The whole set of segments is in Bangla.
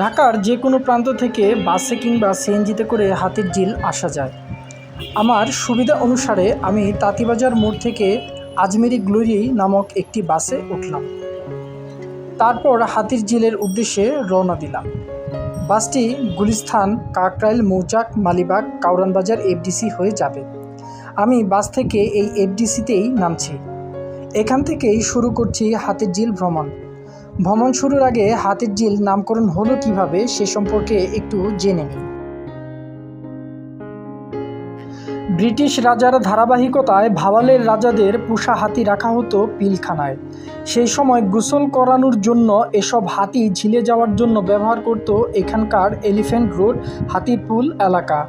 ঢাকার যে কোনো প্রান্ত থেকে বাসে কিংবা সিএনজিতে করে হাতিরঝিল আসা যায়। আমার সুবিধা অনুসারে আমি তাঁতীবাজার মোড় থেকে আজমেরি গ্লোরি নামক একটি বাসে উঠলাম। তারপর হাতিরঝিলের উদ্দেশ্যে রওনা দিলাম। বাসটি গুলিস্তান, কাকরাইল, মৌচাক, মালিবাগ, কাউরানবাজার এফডিসি হয়ে যাবে। আমি বাস থেকে এই এফডিসিতেই নামছি। এখান থেকেই শুরু করছি হাতিরঝিল ভ্রমণ। ভ্রমণ শুরুর আগে হাতিরঝিল নামকরণ হলো কিভাবে সে সম্পর্কে একটু জেনে নিই। ব্রিটিশ রাজার ধারাবাহিকতায় ভাওয়ালের রাজাদের পোষা হাতি রাখা হতো পিলখানায়। সেই সময় গোসল করানোর জন্য এসব হাতি ঝিলে যাওয়ার জন্য ব্যবহার করত এখানকার এলিফ্যান্ট রোড হাতিপুল এলাকা।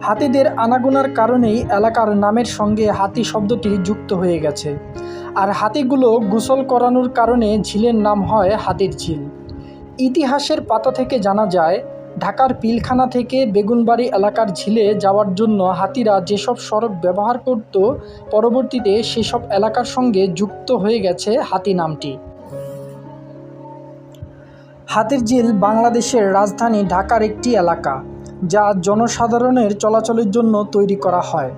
হাতিদের আনাগোনার কারণেই এলাকার নামের সঙ্গে হাতি শব্দটি যুক্ত হয়ে গেছে। আর হাতিগুলো গোসল করানোর কারণে ঝিলের নাম হয় হাতিরঝিল। ইতিহাসের পাতা থেকে জানা যায়, ঢাকার পিলখানা থেকে বেগুনবাড়ি এলাকার ঝিলে যাওয়ার জন্য হাতিরা যেসব সড়ক ব্যবহার করত, পরবর্তীতে সেসব এলাকার সঙ্গে যুক্ত হয়ে গেছে হাতি নামটি। হাতিরঝিল বাংলাদেশের রাজধানী ঢাকার একটি এলাকা, যা জনসাধারণের চলাচলের জন্য তৈরি করা হয়।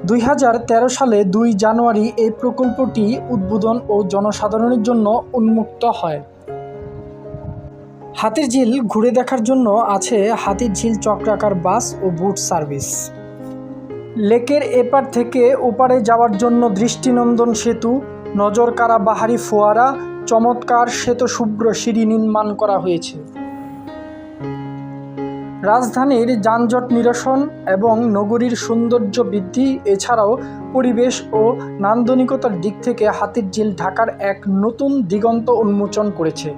2013 সালে 2 জানুয়ারি এই প্রকল্পটি উদ্বোধন ও জনসাধারণের জন্য উন্মুক্ত হয়। হাতিরঝিল ঘুরে দেখার জন্য আছে হাতিরঝিল চক্রাকার বাস ও বুট সার্ভিস। লেকের এপার থেকে ওপারে যাওয়ার জন্য দৃষ্টিনন্দন সেতু, নজরকাড়া বাহারি ফোয়ারা, চমৎকার শ্বেতশুভ্র সিঁড়ি নির্মাণ করা হয়েছে। রাজধানীর যানজট নিরসন এবং নগরীর সৌন্দর্য বৃদ্ধি, এছাড়াও পরিবেশ ও নান্দনিকতার দিক থেকে হাতিরঝিল ঢাকার এক নতুন দিগন্ত উন্মোচন করেছে।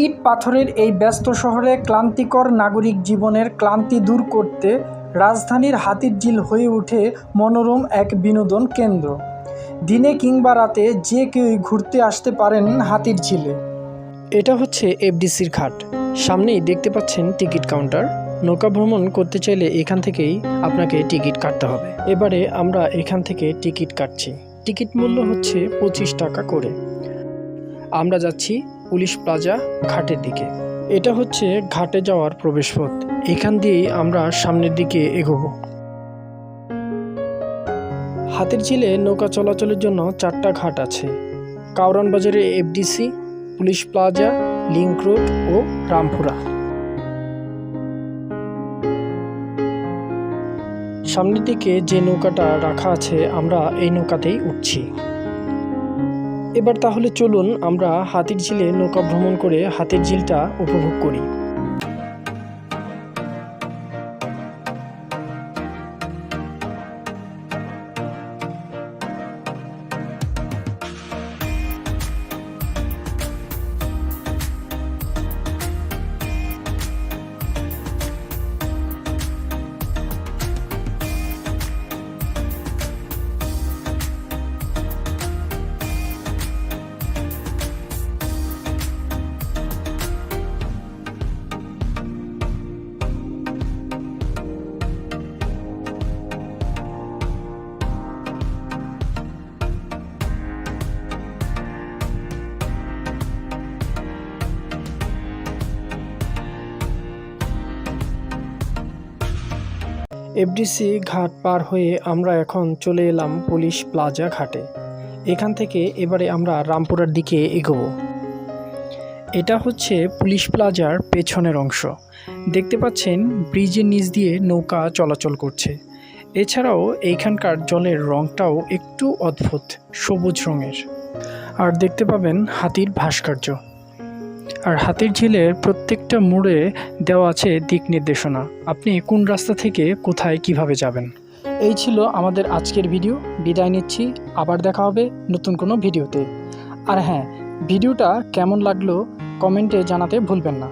ইট পাথরের এই ব্যস্ত শহরে ক্লান্তিকর নাগরিক জীবনের ক্লান্তি দূর করতে রাজধানীর হাতিরঝিল হয়ে ওঠে মনোরম এক বিনোদন কেন্দ্র। দিনে কিংবা রাতে যে কেউই ঘুরতে আসতে পারেন হাতিরঝিলে। এটা হচ্ছে এফডিসির ঘাট। সামনেই দেখতে পাচ্ছেন টিকিট কাউন্টার। নৌকা ভ্রমণ করতে চাইলে এখান থেকেই আপনাকে টিকিট কাটতে হবে। এবারে আমরা এখান থেকে টিকিট কাটছি। টিকিট মূল্য হচ্ছে 25 টাকা করে। আমরা যাচ্ছি পুলিশ প্লাজা ঘাটের দিকে। এটা হচ্ছে ঘাটে যাওয়ার প্রবেশপথ। এখান দিয়েই আমরা সামনের দিকে এগোবো। হাতিরঝিলে নৌকা চলাচলের জন্য 4টা ঘাট আছে: কাউরানবাজারের FDC, police plaza, link road ও রামপুরা। সামনের দিকে যে নৌকাটা রাখা আছে, আমরা এই নৌকাতেই উঠছি। এবার তাহলে চলুন আমরা হাতিরঝিলে নৌকা ভ্রমণ করে হাতিরঝিলটা উপভোগ করি। এফডিসি ঘাট পার হয়ে আমরা এখন চলে এলাম পুলিশ প্লাজা ঘাটে। এখান থেকে এবারে আমরা রামপুরার দিকে এগোবো। এটা হচ্ছে পুলিশ প্লাজার পেছনের অংশ। দেখতে পাচ্ছেন ব্রিজের নিচ দিয়ে নৌকা চলাচল করছে। এছাড়াও এইখানকার জলের রঙটাও একটু অদ্ভুত, সবুজ রঙের। আর দেখতে পাবেন হাতির ভাস্কর্য। আর হাতিরঝিলের প্রত্যেকটা মোড়ে দেওয়া আছে দিক নির্দেশনা, আপনি কোন রাস্তা থেকে কোথায় কিভাবে যাবেন। এই ছিল আমাদের আজকের ভিডিও। বিদায় নিচ্ছি, আবার দেখা হবে নতুন কোনো ভিডিওতে। আর হ্যাঁ, ভিডিওটা কেমন লাগলো কমেন্টে জানাতে ভুলবেন না।